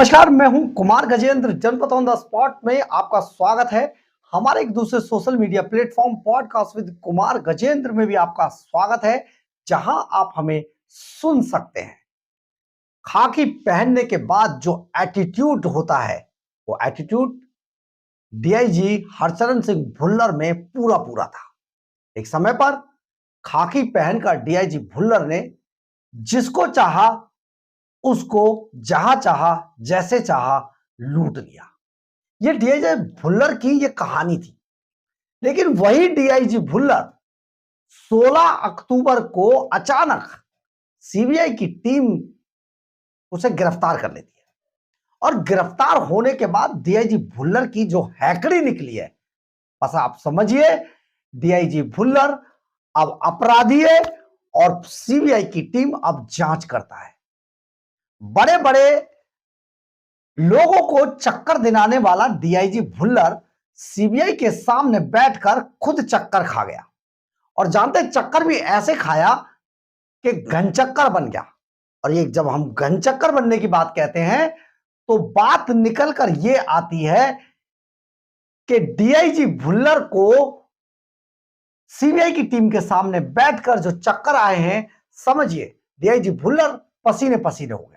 नमस्कार, मैं हूं कुमार गजेंद्र। जनपद ऑन द स्पॉट में आपका स्वागत है। हमारे एक दूसरे social media platform podcast with Kumar Gajendra में भी आपका स्वागत है, जहां आप हमें सुन सकते हैं। खाकी पहनने के बाद जो एटीट्यूड होता है, वो एटीट्यूड डीआईजी हरचरण सिंह भुल्लर में पूरा पूरा था। एक समय पर खाकी पहनकर डीआईजी भुल्लर ने जिसको चाहा उसको जहां चाहा जैसे चाहा लूट लिया। ये डीआईजी भुल्लर की ये कहानी थी। लेकिन वही डीआईजी भुल्लर 16 अक्टूबर को अचानक सीबीआई की टीम उसे गिरफ्तार कर लेती है और गिरफ्तार होने के बाद डीआईजी भुल्लर की जो हैकड़ी निकली है, बस आप समझिए डीआईजी भुल्लर अब अपराधी है और सीबीआई की टीम अब जांच करता है। बड़े बड़े लोगों को चक्कर दिलाने वाला डीआईजी भुल्लर सीबीआई के सामने बैठकर खुद चक्कर खा गया और जानते चक्कर भी ऐसे खाया कि घनचक्कर बन गया। और ये जब हम घनचक्कर बनने की बात कहते हैं तो बात निकलकर ये आती है कि डीआईजी भुल्लर को सीबीआई की टीम के सामने बैठकर जो चक्कर आए हैं, समझिए डीआईजी भुल्लर पसीने पसीने हो गया।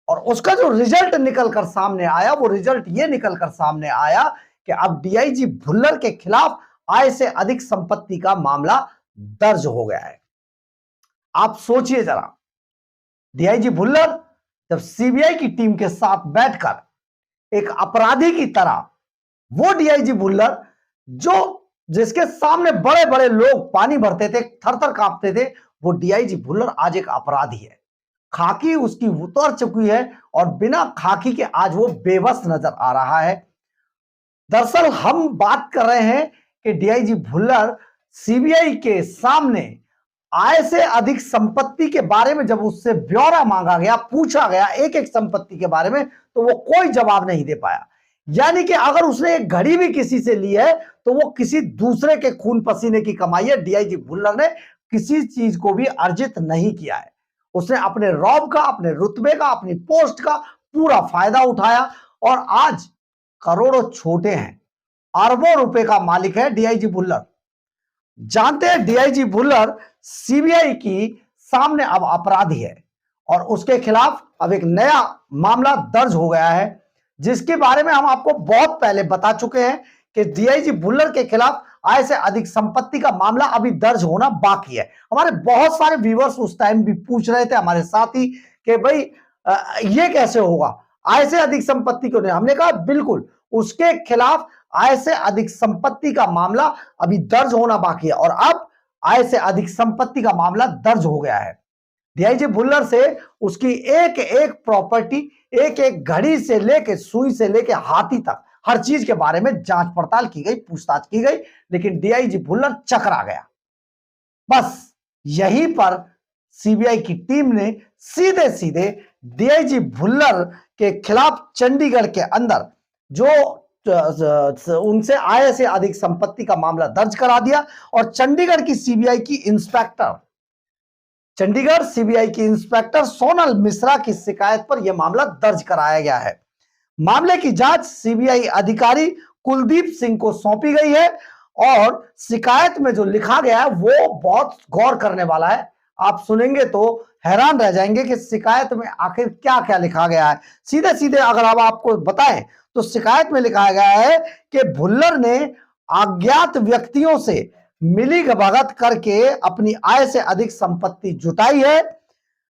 और उसका जो रिजल्ट निकलकर सामने आया, वो रिजल्ट ये निकलकर सामने आया कि अब डीआईजी भुल्लर के खिलाफ आय से अधिक संपत्ति का मामला दर्ज हो गया है। आप सोचिए जरा, डीआईजी भुल्लर जब सीबीआई की टीम के साथ बैठकर एक अपराधी की तरह, वो डीआईजी भुल्लर जिसके सामने बड़े बड़े लोग पानी भरते थे, थर-थर कांपते थे, वो डीआईजी भुल्लर आज एक अपराधी है। खाकी उसकी उतर चुकी है और बिना खाकी के आज वो बेबस नजर आ रहा है। दरअसल हम बात कर रहे हैं कि डीआईजी भुल्लर सीबीआई के सामने आय से अधिक संपत्ति के बारे में जब उससे ब्यौरा मांगा गया, पूछा गया एक एक संपत्ति के बारे में, तो वो कोई जवाब नहीं दे पाया। यानी कि अगर उसने एक घड़ी भी किसी से ली है तो वो किसी दूसरे के खून पसीने की कमाई है। डीआईजी भुल्लर ने किसी चीज को भी अर्जित नहीं किया है। उसने अपने रौब का, अपने रुतबे का, अपनी पोस्ट का पूरा फायदा उठाया और आज करोड़ों छोटे हैं, अरबों रुपए का मालिक है डीआईजी भुल्लर। जानते हैं डीआईजी भुल्लर सीबीआई की सामने अब अपराधी है और उसके खिलाफ अब एक नया मामला दर्ज हो गया है, जिसके बारे में हम आपको बहुत पहले बता चुके हैं कि डीआईजी भुल्लर के खिलाफ आय से अधिक संपत्ति का मामला अभी दर्ज होना बाकी है। हमारे बहुत सारे व्यूअर्स उस टाइम भी पूछ रहे थे हमारे साथी कि भाई ये कैसे होगा, आय से अधिक संपत्ति क्यों नहीं। हमने कहा बिल्कुल उसके खिलाफ आय से अधिक संपत्ति का मामला अभी दर्ज होना बाकी है और अब आय से अधिक संपत्ति का मामला दर्ज हो गया है। डीआईजी भुल्लर से उसकी एक एक प्रॉपर्टी, एक एक घड़ी से लेके सुई से लेके हाथी तक हर चीज के बारे में जांच पड़ताल की गई, पूछताछ की गई, लेकिन डीआईजी भुल्लर चकरा गया। बस यहीं पर सीबीआई की टीम ने सीधे सीधे डीआईजी भुल्लर के खिलाफ चंडीगढ़ के अंदर जो उनसे आय से अधिक संपत्ति का मामला दर्ज करा दिया और चंडीगढ़ सीबीआई की इंस्पेक्टर सोनल मिश्रा की शिकायत पर यह मामला दर्ज कराया गया है। मामले की जांच सीबीआई अधिकारी कुलदीप सिंह को सौंपी गई है और शिकायत में जो लिखा गया है वो बहुत गौर करने वाला है। आप सुनेंगे तो हैरान रह जाएंगे कि शिकायत में आखिर क्या क्या लिखा गया है। सीधे सीधे अगर हम आपको बताएं तो शिकायत में लिखा गया है कि भुल्लर ने अज्ञात व्यक्तियों से मिलीभगत करके अपनी आय से अधिक संपत्ति जुटाई है।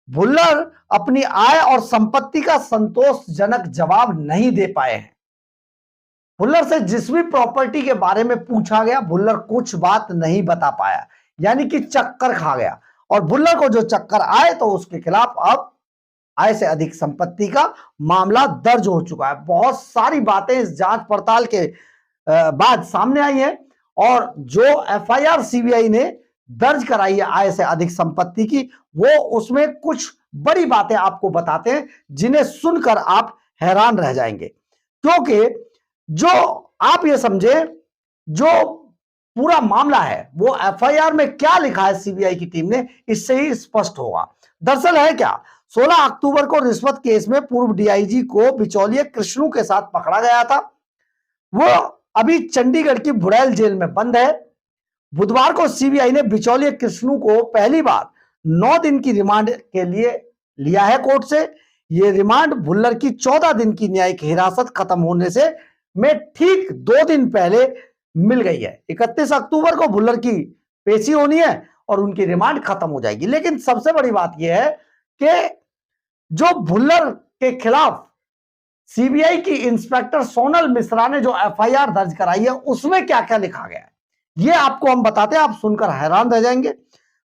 भुल्लर अपनी आय और संपत्ति का संतोषजनक जवाब नहीं दे पाए हैं। भुल्लर से जिस भी प्रॉपर्टी के बारे में पूछा गया, भुल्लर कुछ बात नहीं बता पाया, यानी कि चक्कर खा गया। और भुल्लर को जो चक्कर आए तो उसके खिलाफ अब आय से अधिक संपत्ति का मामला दर्ज हो चुका है। बहुत सारी बातें इस जांच पड़ताल के बाद सामने आई हैं और जो एफआईआर सीबीआई ने दर्ज कराई है आय से अधिक संपत्ति की, वो उसमें कुछ बड़ी बातें आपको बताते हैं जिन्हें सुनकर आप हैरान रह जाएंगे। क्योंकि जो आप ये समझे, जो पूरा मामला है वो एफआईआर में क्या लिखा है सीबीआई की टीम ने, इससे ही स्पष्ट होगा। दरअसल है क्या, 16 अक्टूबर को रिश्वत केस में पूर्व डीआईजी को बिचौलिए कृष्णू के साथ पकड़ा गया था। वो अभी चंडीगढ़ की बुड़ैल जेल में बंद है। बुधवार को सीबीआई ने बिचौलिए कृष्णू को पहली बार 9 दिन की रिमांड के लिए लिया है कोर्ट से। यह रिमांड भुल्लर की 14 दिन की न्यायिक हिरासत खत्म होने से में ठीक 2 दिन पहले मिल गई है। 31 अक्टूबर को भुल्लर की पेशी होनी है और उनकी रिमांड खत्म हो जाएगी। लेकिन सबसे बड़ी बात यह है कि जो भुल्लर के खिलाफ सीबीआई की इंस्पेक्टर सोनल मिश्रा ने जो एफआईआर दर्ज कराई है उसमें क्या क्या लिखा गया है ये आपको हम बताते हैं, आप सुनकर हैरान रह जाएंगे।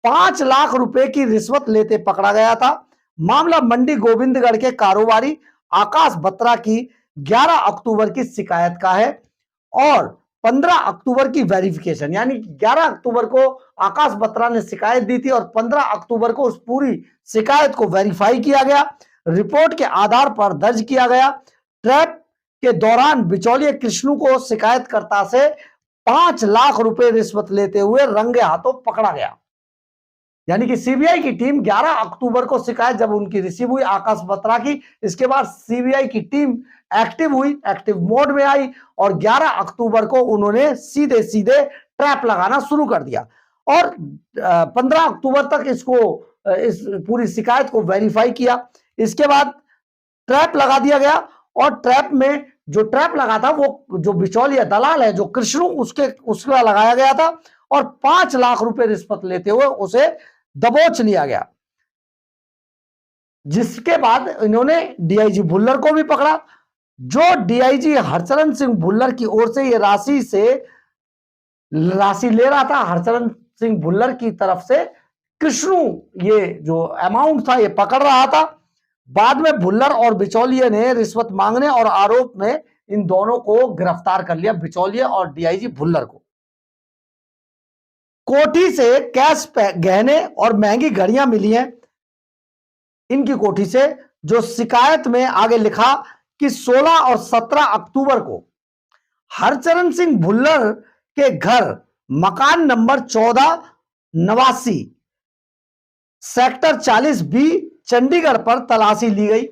5 लाख रुपए की रिश्वत लेते पकड़ा गया था। मामला मंडी गोविंदगढ़ के कारोबारी आकाश बत्रा की 11 अक्टूबर की शिकायत का है और 15 अक्टूबर की वेरिफिकेशन, यानी 11 अक्टूबर को आकाश बत्रा ने शिकायत दी थी और 15 अक्टूबर को उस पूरी शिकायत को वेरीफाई किया गया, रिपोर्ट के आधार पर दर्ज किया गया। ट्रैप के दौरान बिचौलिए कृष्णू को शिकायतकर्ता से 5 लाख रुपए रिश्वत लेते हुए रंगे हाथों पकड़ा गया। यानी कि सीबीआई की टीम 11 अक्टूबर को शिकायत जब उनकी रिसीव हुई आकाश बत्रा की, इसके बाद सीबीआई की टीम एक्टिव हुई, एक्टिव मोड में आई और 11 अक्टूबर को उन्होंने सीधे सीधे ट्रैप लगाना शुरू कर दिया और 15 अक्टूबर तक इस पूरी शिकायत को वेरीफाई किया। इसके बाद ट्रैप लगा दिया गया और ट्रैप में जो ट्रैप लगा था वो जो बिचौलिया दलाल है जो कृष्णू उसका लगाया गया था और 5 लाख रुपए रिश्वत लेते हुए उसे दबोच लिया गया। जिसके बाद इन्होंने डीआईजी भुल्लर को भी पकड़ा। जो डीआईजी हरचरण सिंह भुल्लर की ओर से ये राशि ले रहा था, हरचरण सिंह भुल्लर की तरफ से कृष्णू ये जो अमाउंट था ये पकड़ रहा था। बाद में भुल्लर और बिचौलिए ने रिश्वत मांगने और आरोप में इन दोनों को गिरफ्तार कर लिया, बिचौलिए और डीआईजी भुल्लर को। कोठी से कैश गहने और महंगी घड़ियां मिली हैं इनकी कोठी से, जो शिकायत में आगे लिखा कि 16 और 17 अक्टूबर को हरचरण सिंह भुल्लर के घर मकान नंबर 14 89 सेक्टर 40 बी चंडीगढ़ पर तलाशी ली गई।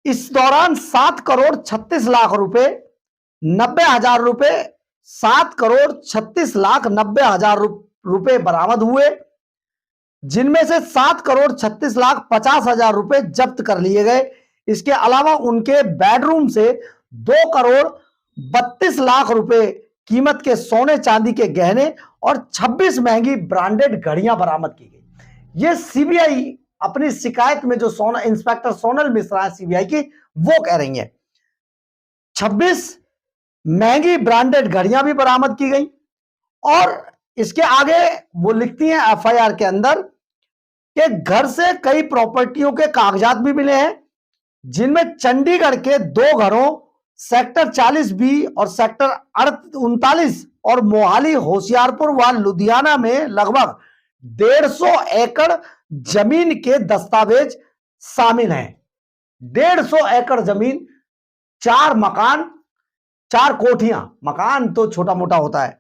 इस दौरान 7 करोड़ 36 लाख रुपए 90,000 रुपए 7 करोड़ 36 लाख 90,000 रुपए बरामद हुए, जिनमें से 7 करोड़ 36 लाख 50,000 रुपए जब्त कर लिए गए। इसके अलावा उनके बेडरूम से 2 करोड़ 32 लाख रुपए कीमत के सोने चांदी के गहने और 26 महंगी ब्रांडेड घड़ियां बरामद की गई। यह सीबीआई अपनी शिकायत में जो इंस्पेक्टर सोनल मिश्रा है सीबीआई की, वो कह रही है। 26 महंगी ब्रांडेड घड़ियां भी बरामद की गई और इसके आगे वो लिखती हैं एफआईआर के अंदर कि घर से कई प्रॉपर्टियों के कागजात भी मिले हैं, जिनमें चंडीगढ़ के 2 घरों सेक्टर 40 बी और सेक्टर 39 और मोहाली होशियारपुर व लुधियाना में लगभग 150 एकड़ जमीन के दस्तावेज शामिल हैं। 150 एकड़ जमीन, 4 मकान, 4 कोठियां। मकान तो छोटा मोटा होता है,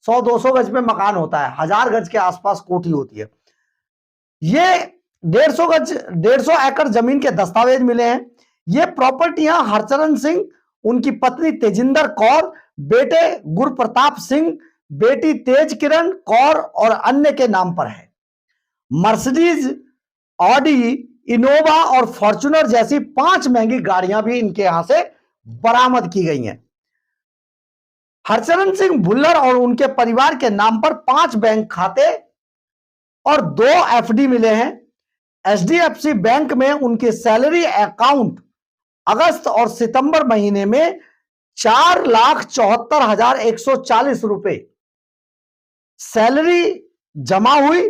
100-200 गज में मकान होता है, 1000 गज के आसपास कोठी होती है। ये 150 एकड़ जमीन के दस्तावेज मिले हैं। ये प्रॉपर्टियां हरचरण सिंह, उनकी पत्नी तेजिंदर कौर, बेटे गुरप्रताप सिंह, बेटी तेज किरण कौर और अन्य के नाम पर है। मर्सिडीज, ऑडी, इनोवा और फॉर्च्यूनर जैसी 5 महंगी गाड़ियां भी इनके यहां से बरामद की गई हैं। हरचरण सिंह भुल्लर और उनके परिवार के नाम पर 5 बैंक खाते और 2 एफडी मिले हैं। एचडीएफसी बैंक में उनके सैलरी अकाउंट अगस्त और सितंबर महीने में 4,74,140 रुपए सैलरी जमा हुई।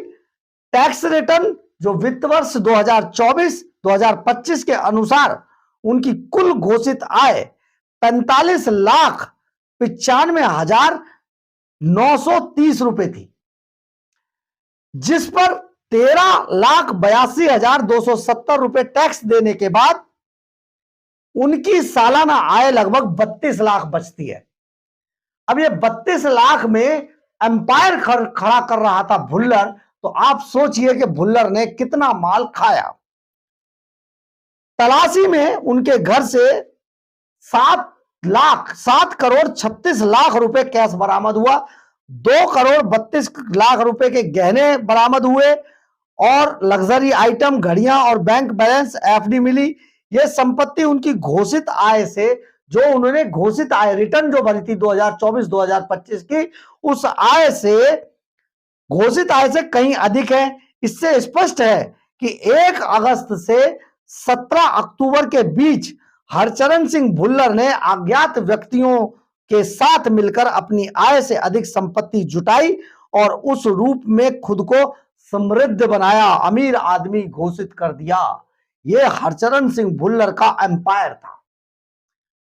टैक्स रिटर्न जो वित्त वर्ष 2024-2025 के अनुसार उनकी कुल घोषित आय 45,95,930 रुपए थी, जिस पर 13,82,270 रुपए टैक्स देने के बाद उनकी सालाना आय लगभग 32 लाख बचती है। अब ये 32 लाख में एम्पायर खड़ा कर रहा था भुल्लर, तो आप सोचिए कि भुल्लर ने कितना माल खाया। तलाशी में उनके घर से 7 करोड़ 36 लाख रुपए कैश बरामद हुआ, 2 करोड़ 32 लाख रुपए के गहने बरामद हुए और लग्जरी आइटम, घड़ियां और बैंक बैलेंस, एफडी मिली। यह संपत्ति उनकी घोषित आय से, जो उन्होंने घोषित आय रिटर्न जो भरी थी 2024-2025 की, उस आय से, घोषित आय से कहीं अधिक है। इससे स्पष्ट है कि 1 अगस्त से 17 अक्टूबर के बीच हरचरण सिंह भुल्लर ने अज्ञात व्यक्तियों के साथ मिलकर अपनी आय से अधिक संपत्ति जुटाई और उस रूप में खुद को समृद्ध बनाया, अमीर आदमी घोषित कर दिया। यह हरचरण सिंह भुल्लर का एम्पायर था।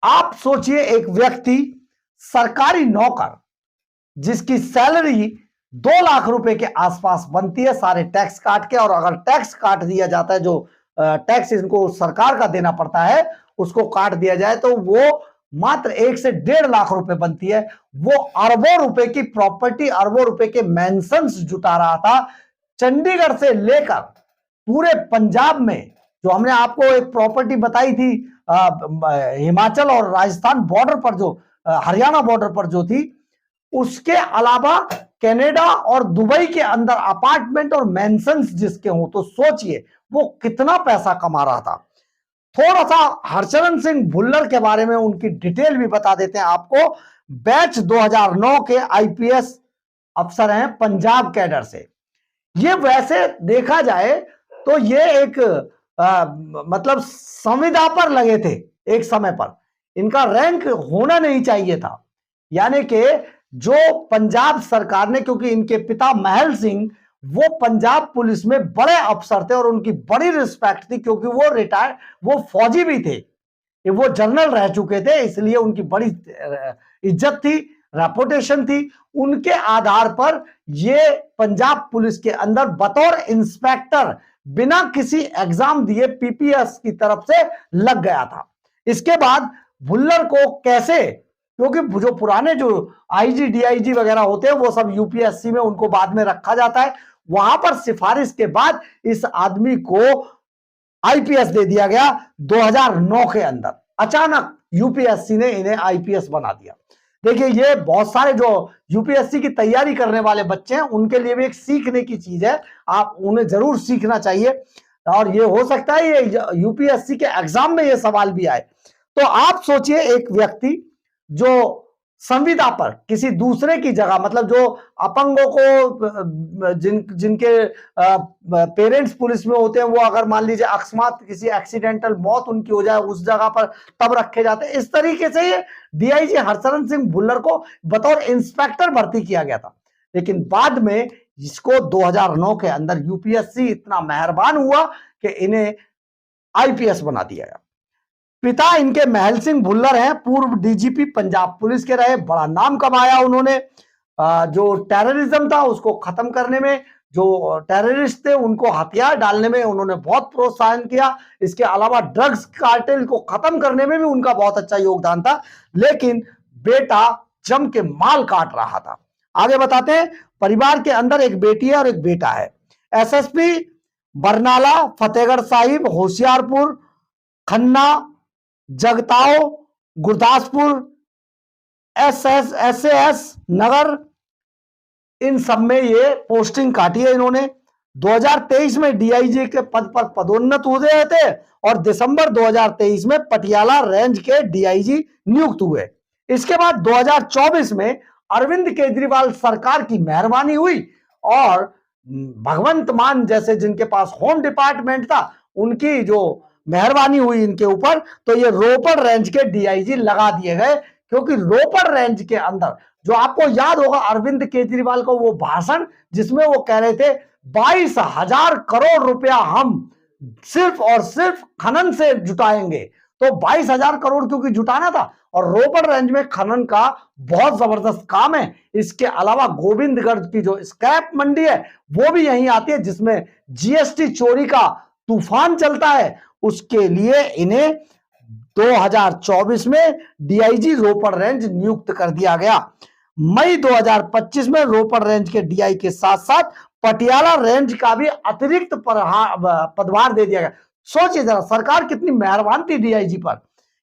आप सोचिए, एक व्यक्ति सरकारी नौकर जिसकी सैलरी 2 लाख रुपए के आसपास बनती है सारे टैक्स काट के, और अगर टैक्स काट दिया जाता है, जो टैक्स इनको सरकार का देना पड़ता है उसको काट दिया जाए, तो वो मात्र 1 से 1.5 लाख रुपए बनती है। वो अरबों रुपए की प्रॉपर्टी, अरबों रुपए के मैंसन्स जुटा रहा था। चंडीगढ़ से लेकर पूरे पंजाब में, जो हमने आपको एक प्रॉपर्टी बताई थी हिमाचल और राजस्थान बॉर्डर पर, जो हरियाणा बॉर्डर पर जो थी, उसके अलावा कनाडा और दुबई के अंदर अपार्टमेंट और मैंसन्स जिसके हों, तो सोचिए वो कितना पैसा कमा रहा था। थोड़ा सा हरचरण सिंह भुल्लर के बारे में उनकी डिटेल भी बता देते हैं आपको। बैच 2009 के आईपीएस अफसर हैं पंजाब कैडर से। ये वैसे देखा जाए तो ये एक मतलब संविदा पर लगे थे एक समय पर, इनका रैंक होना नहीं चाहिए था। यानी कि जो पंजाब सरकार ने, क्योंकि इनके पिता महल सिंह वो पंजाब पुलिस में बड़े अफसर थे और उनकी बड़ी रिस्पेक्ट थी, क्योंकि वो रिटायर्ड, वो फौजी भी थे, वो जनरल रह चुके थे, इसलिए उनकी बड़ी इज्जत थी, रेपुटेशन थी। उनके आधार पर ये पंजाब पुलिस के अंदर बतौर इंस्पेक्टर बिना किसी एग्जाम दिए पीपीएस की तरफ से लग गया था। इसके बाद भुल्लर को कैसे, क्योंकि जो पुराने जो आईजी डीआईजी वगैरह होते हैं वो सब यूपीएससी में उनको बाद में रखा जाता है, वहां पर सिफारिश के बाद इस आदमी को आईपीएस दे दिया गया 2009 के अंदर। अचानक यूपीएससी ने इन्हें आईपीएस बना दिया। देखिए, ये बहुत सारे जो यूपीएससी की तैयारी करने वाले बच्चे हैं उनके लिए भी एक सीखने की चीज है, आप उन्हें जरूर सीखना चाहिए, और ये हो सकता है ये यूपीएससी के एग्जाम में ये सवाल भी आए। तो आप सोचिए, एक व्यक्ति जो संविदा पर किसी दूसरे की जगह, मतलब जो अपंगों को जिनके पेरेंट्स पुलिस में होते हैं, वो अगर मान लीजिए अकस्मात किसी एक्सीडेंटल मौत उनकी हो जाए, उस जगह पर तब रखे जाते हैं। इस तरीके से ये डीआईजी हरचरण सिंह भुल्लर को बतौर इंस्पेक्टर भर्ती किया गया था। लेकिन बाद में इसको 2009 के अंदर यूपीएससी इतना मेहरबान हुआ कि इन्हें आईपीएस बना दिया गया। पिता इनके महल सिंह भुल्लर हैं, पूर्व डीजीपी पंजाब पुलिस के रहे, बड़ा नाम कमाया उन्होंने। जो टेररिज्म था उसको खत्म करने में, जो टेररिस्ट थे उनको हथियार डालने में उन्होंने बहुत प्रोत्साहन किया। इसके अलावा ड्रग्स कार्टेल को खत्म करने में भी उनका बहुत अच्छा योगदान था। लेकिन बेटा जम के माल काट रहा था। आगे बताते हैं, परिवार के अंदर एक बेटी है और एक बेटा है। एसएसपी बरनाला, फतेहगढ़ साहिब, होशियारपुर, खन्ना, जगताओ, गुरदासपुर, एसएस नगर, इन सब में ये पोस्टिंग काटी है इन्होंने। 2023 में डीआईजी के पद पर पदोन्नत हुए थे और दिसंबर 2023 में पटियाला रेंज के डीआईजी नियुक्त हुए। इसके बाद 2024 में अरविंद केजरीवाल सरकार की मेहरबानी हुई और भगवंत मान जैसे जिनके पास होम डिपार्टमेंट था, उनकी जो मेहरबानी हुई इनके ऊपर, तो ये रोपड़ रेंज के डीआईजी लगा दिए गए। क्योंकि रोपड़ रेंज के अंदर, जो आपको याद होगा अरविंद केजरीवाल को वो भाषण जिसमें वो कह रहे थे 22,000 करोड़ रुपया हम सिर्फ और सिर्फ खनन से जुटाएंगे, तो 22,000 करोड़ क्योंकि जुटाना था, और रोपड़ रेंज में खनन का बहुत जबरदस्त काम है। इसके अलावा गोविंदगढ़ की जो स्क्रैप मंडी है वो भी यहीं आती है, जिसमें जीएसटी चोरी का तूफान चलता है। उसके लिए इन्हें 2024 में डीआईजी रोपड़ रेंज नियुक्त कर दिया गया। मई 2025 में रोपड़ रेंज के डीआई के साथ साथ पटियाला रेंज का भी अतिरिक्त पदभार दे दिया गया। सोचिए जरा, सरकार कितनी मेहरबान थी डीआईजी पर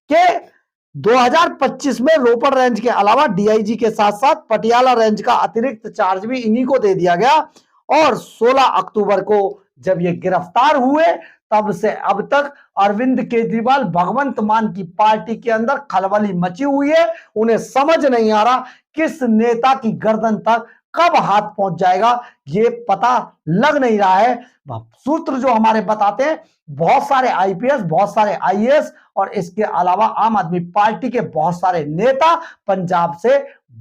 कि 2025 में रोपड़ रेंज के अलावा डीआईजी के साथ साथ पटियाला रेंज का अतिरिक्त चार्ज भी इन्हीं को दे दिया गया। और 16 अक्टूबर को जब ये गिरफ्तार हुए तब से अब तक अरविंद केजरीवाल भगवंत मान की पार्टी के अंदर खलबली मची हुई है। उन्हें समझ नहीं आ रहा किस नेता की गर्दन तक कब हाथ पहुंच जाएगा, ये पता लग नहीं रहा है। सूत्र जो हमारे बताते हैं, बहुत सारे आईपीएस, बहुत सारे आईएएस और इसके अलावा आम आदमी पार्टी के बहुत सारे नेता पंजाब से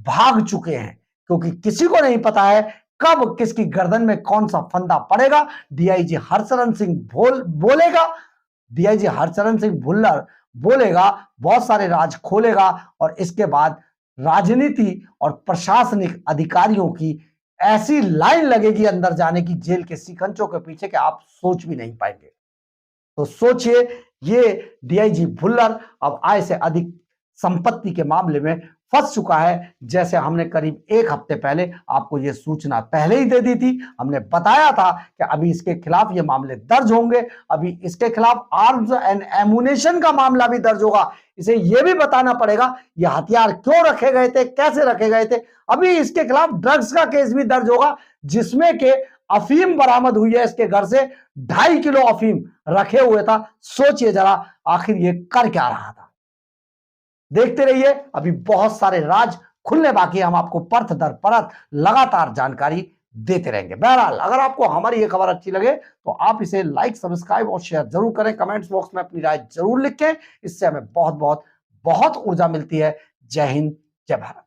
भाग चुके हैं, क्योंकि किसी को नहीं पता है कब किसकी गर्दन में कौन सा फंदा पड़ेगा। डीआईजी हरचरण सिंह बोलेगा, डीआईजी हरचरण सिंह भुल्लर बोलेगा, बहुत सारे राज खोलेगा और इसके बाद राजनीति और प्रशासनिक अधिकारियों की ऐसी लाइन लगेगी अंदर जाने की जेल के सिकंचों के पीछे कि आप सोच भी नहीं पाएंगे। तो सोचिए, ये डीआईजी भुल्लर अब आय से अधिक संपत्ति के मामले में फंस चुका है। जैसे हमने करीब एक हफ्ते पहले आपको यह सूचना पहले ही दे दी थी, हमने बताया था कि अभी इसके खिलाफ ये मामले दर्ज होंगे, अभी इसके खिलाफ आर्म्स एंड एमुनेशन का मामला भी दर्ज होगा। इसे यह भी बताना पड़ेगा ये हथियार क्यों रखे गए थे, कैसे रखे गए थे। अभी इसके खिलाफ ड्रग्स का केस भी दर्ज होगा, जिसमें के अफीम बरामद हुई है इसके घर से, 2.5 किलो अफीम रखे हुए था। सोचिए जरा, आखिर ये कर क्या रहा था। देखते रहिए, अभी बहुत सारे राज खुलने बाकी है। हम आपको परत दर परत लगातार जानकारी देते रहेंगे। बहरहाल, अगर आपको हमारी ये खबर अच्छी लगे तो आप इसे लाइक, सब्सक्राइब और शेयर जरूर करें। कमेंट्स बॉक्स में अपनी राय जरूर लिखें, इससे हमें बहुत बहुत बहुत ऊर्जा मिलती है। जय हिंद, जय भारत।